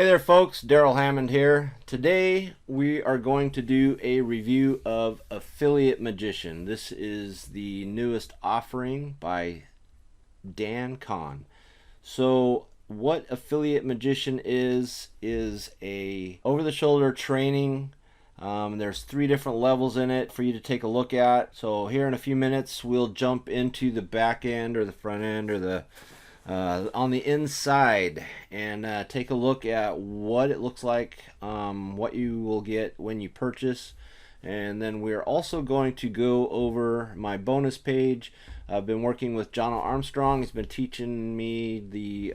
Hey there folks, Darrell Hammond here. Today we are going to do a review of Affiliate Magician. This is the newest offering by Dan Kahn. So what Affiliate Magician is a over-the-shoulder training. There's 3 different levels in it for you to take a look at. So here in a few minutes we'll jump into the back end or the front end or the on the inside and take a look at what it looks like, what you will get when you purchase, and then we're also going to go over my bonus page. I've been working with John Armstrong. He's been teaching me the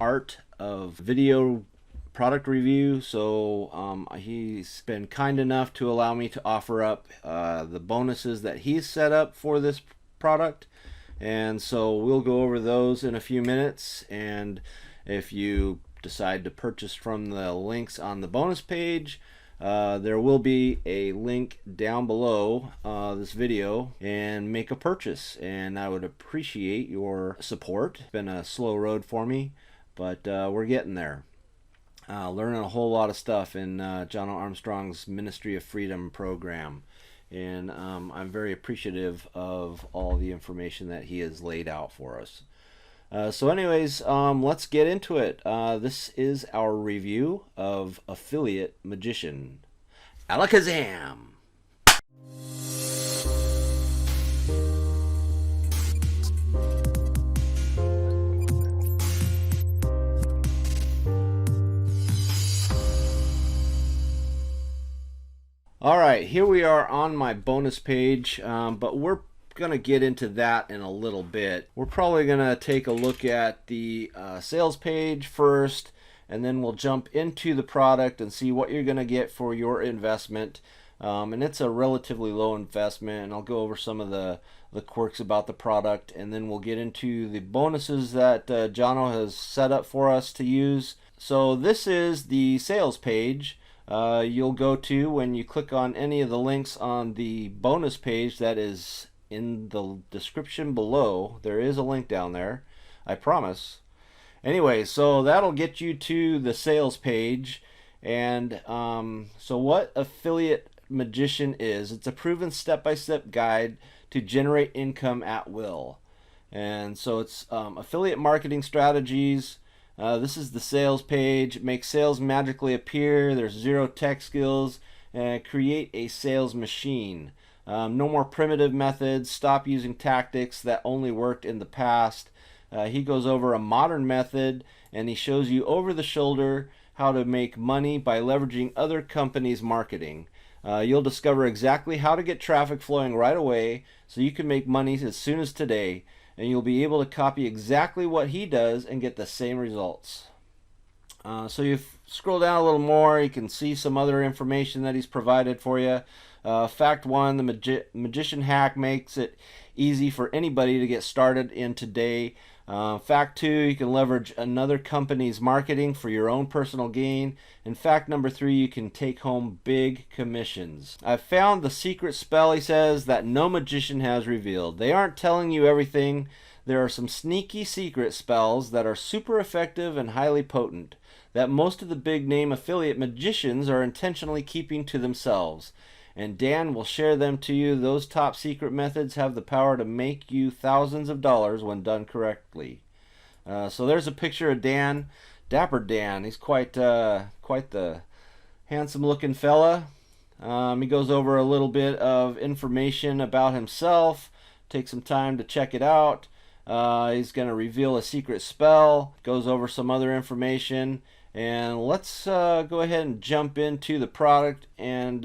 art of video product review, so he's been kind enough to allow me to offer up the bonuses that he's set up for this product. And so we'll go over those in a few minutes, and if you decide to purchase from the links on the bonus page, there will be a link down below this video, and make a purchase, and I would appreciate your support. It's been a slow road for me, but we're getting there. Learning a whole lot of stuff in John Armstrong's Ministry of Freedom program. And I'm very appreciative of all the information that he has laid out for us. So anyways, let's get into it. This is our review of Affiliate Magician. Alakazam! Alright, here we are on my bonus page, but we're going to get into that in a little bit. We're probably going to take a look at the sales page first, and then we'll jump into the product and see what you're going to get for your investment. And it's a relatively low investment, and I'll go over some of the quirks about the product, and then we'll get into the bonuses that Jono has set up for us to use. So this is the sales page. You'll go to when you click on any of the links on the bonus page that is in the description below. There is a link down there, I promise. Anyway, so that'll get you to the sales page. And so what Affiliate Magician is, it's a proven step-by-step guide to generate income at will. And so it's affiliate marketing strategies. This is the sales page. Make sales magically appear. There's 0 tech skills. Create a sales machine. No more primitive methods. Stop using tactics that only worked in the past. He goes over a modern method, and he shows you over the shoulder how to make money by leveraging other companies' marketing. You'll discover exactly how to get traffic flowing right away so you can make money as soon as today. And you'll be able to copy exactly what he does and get the same results. So you scroll down a little more, you can see some other information that he's provided for you. Fact 1, the magician hack makes it easy for anybody to get started in today. Fact 2, you can leverage another company's marketing for your own personal gain. And fact number 3, you can take home big commissions. I've found the secret spell, he says, that no magician has revealed. They aren't telling you everything. There are some sneaky secret spells that are super effective and highly potent that most of the big name affiliate magicians are intentionally keeping to themselves. And Dan will share them to you. Those top secret methods have the power to make you thousands of dollars when done correctly. So there's a picture of Dan, Dapper Dan. He's quite the handsome looking fella. He goes over a little bit of information about himself. Take some time to check it out. He's going to reveal a secret spell. Goes over some other information. And let's go ahead and jump into the product. And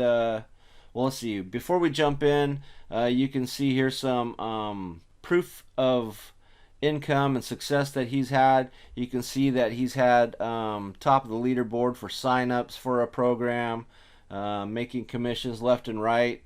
well, let's see. Before we jump in, you can see here some proof of income and success that he's had. You can see that he's had top of the leaderboard for sign-ups for a program, making commissions left and right,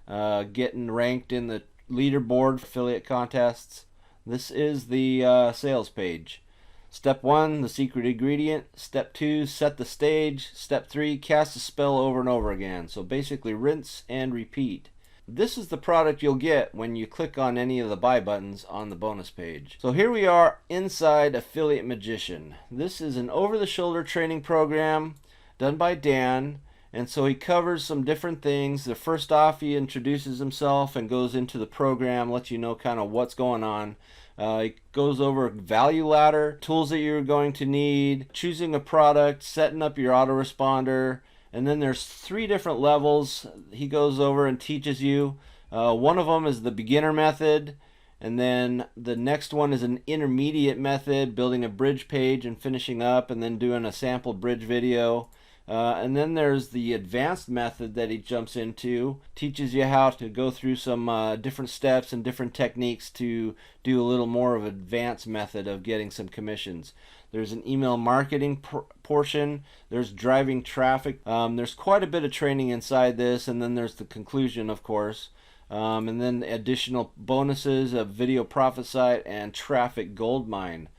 getting ranked in the leaderboard for affiliate contests. This is the sales page. Step 1, the secret ingredient. Step 2, set the stage. Step 3, cast a spell over and over again. So basically rinse and repeat. this is the product you'll get when you click on any of the buy buttons on the bonus page. So here we are inside Affiliate Magician. This is an over-the-shoulder training program done by Dan, and so he covers some different things. First off, he introduces himself and goes into the program, lets you know kind of what's going on. He goes over value ladder, tools that you're going to need, choosing a product, setting up your autoresponder, and then there's 3 different levels he goes over and teaches you. One of them is the beginner method, and then the next one is an intermediate method, building a bridge page and finishing up and then doing a sample bridge video. And then there's the advanced method that he jumps into, teaches you how to go through some different steps and different techniques to do a little more of an advanced method of getting some commissions. There's an email marketing portion, there's driving traffic, there's quite a bit of training inside this, and then there's the conclusion, of course. And then additional bonuses of video profit site and traffic gold mine.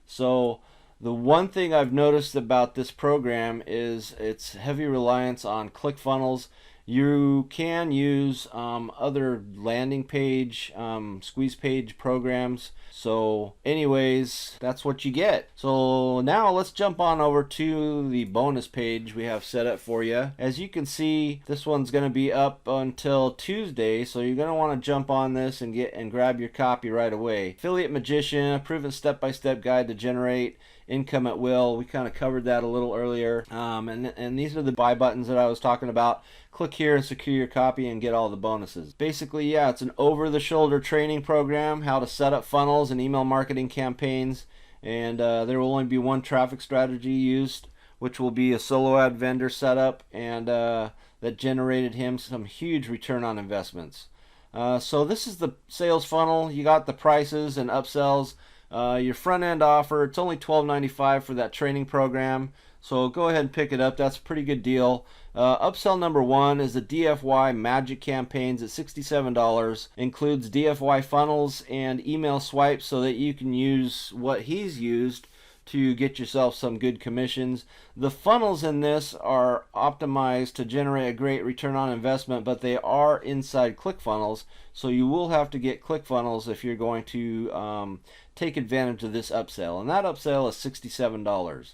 So the one thing I've noticed about this program is its heavy reliance on ClickFunnels. You can use other landing page, squeeze page programs. So anyways, that's what you get. So now let's jump on over to the bonus page we have set up for you. As you can see, this one's going to be up until Tuesday, so you're going to want to jump on this and grab your copy right away. Affiliate Magician, a proven step-by-step guide to generate income at will. We kind of covered that a little earlier. And these are the buy buttons that I was talking about. Click here and secure your copy and get all the bonuses. Basically, yeah, it's an over-the-shoulder training program, how to set up funnels and email marketing campaigns. And there will only be one traffic strategy used, which will be a solo ad vendor setup, and that generated him some huge return on investments. So this is the sales funnel. You got the prices and upsells. Your front end offer, it's only $12.95 for that training program, so go ahead and pick it up. That's a pretty good deal. Upsell number 1 is the DFY Magic Campaigns at $67. Includes DFY funnels and email swipes so that you can use what he's used to get yourself some good commissions. The funnels in this are optimized to generate a great return on investment, but they are inside ClickFunnels, so you will have to get ClickFunnels if you're going to take advantage of this upsell, and that upsell is $67.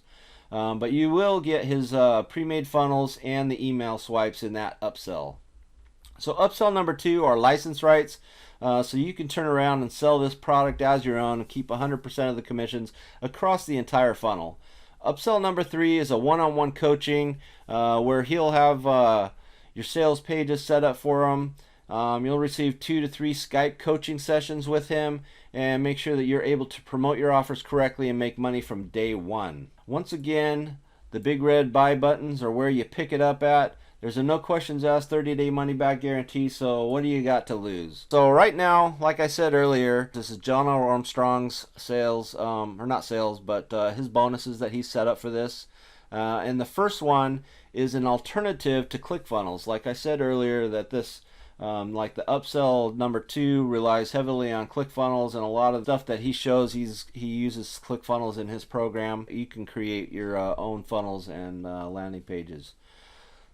But you will get his pre-made funnels and the email swipes in that upsell. So upsell number 2 are license rights. So you can turn around and sell this product as your own and keep 100% of the commissions across the entire funnel. Upsell number 3 is a one-on-one coaching where he'll have your sales pages set up for him. You'll receive 2 to 3 Skype coaching sessions with him and make sure that you're able to promote your offers correctly and make money from day one. Once again, the big red buy buttons are where you pick it up at. There's a no questions asked 30-day money back guarantee, so what do you got to lose? So right now, like I said earlier, this is John Armstrong's sales, or not sales, but his bonuses that he's set up for this. And the first one is an alternative to ClickFunnels. Like I said earlier, that this, like the upsell number 2 relies heavily on ClickFunnels, and a lot of stuff that he shows, he uses ClickFunnels in his program. You can create your own funnels and landing pages.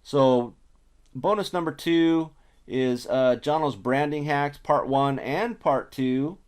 So bonus number 2 is Jono's branding hacks part 1 and part 2.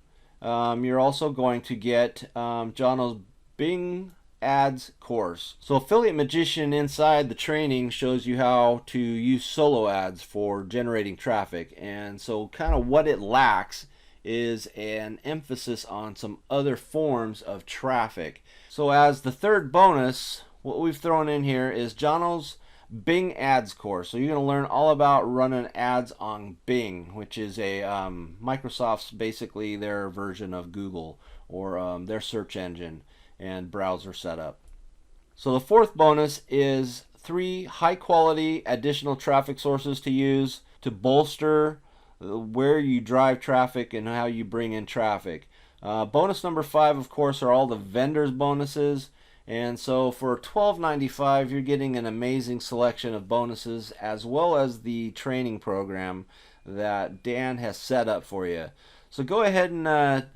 You're also going to get Jono's Bing ads course. So Affiliate Magician inside the training shows you how to use solo ads for generating traffic, and so kind of what it lacks is an emphasis on some other forms of traffic. So as the third bonus, what we've thrown in here is Jono's Bing ads course. So you're going to learn all about running ads on Bing, which is a Microsoft's basically their version of Google, or their search engine and browser setup. So the fourth bonus is 3 high quality additional traffic sources to use to bolster where you drive traffic and how you bring in traffic. Bonus number 5, of course, are all the vendors bonuses. And so for $12.95, you're getting an amazing selection of bonuses, as well as the training program that Dan has set up for you. So go ahead and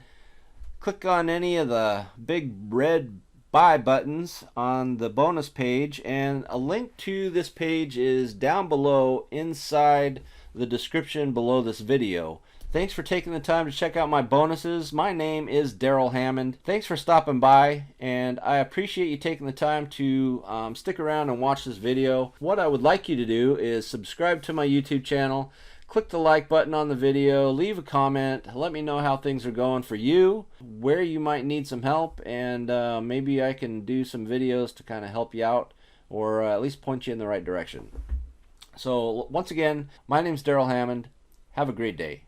click on any of the big red buy buttons on the bonus page, and a link to this page is down below inside the description below this video. Thanks for taking the time to check out my bonuses. My name is Darrell Hammond. Thanks for stopping by, and I appreciate you taking the time to stick around and watch this video. What I would like you to do is subscribe to my YouTube channel, click the like button on the video, leave a comment, let me know how things are going for you, where you might need some help, and maybe I can do some videos to kind of help you out, or at least point you in the right direction. So once again, my name's Darrell Hammond. Have a great day.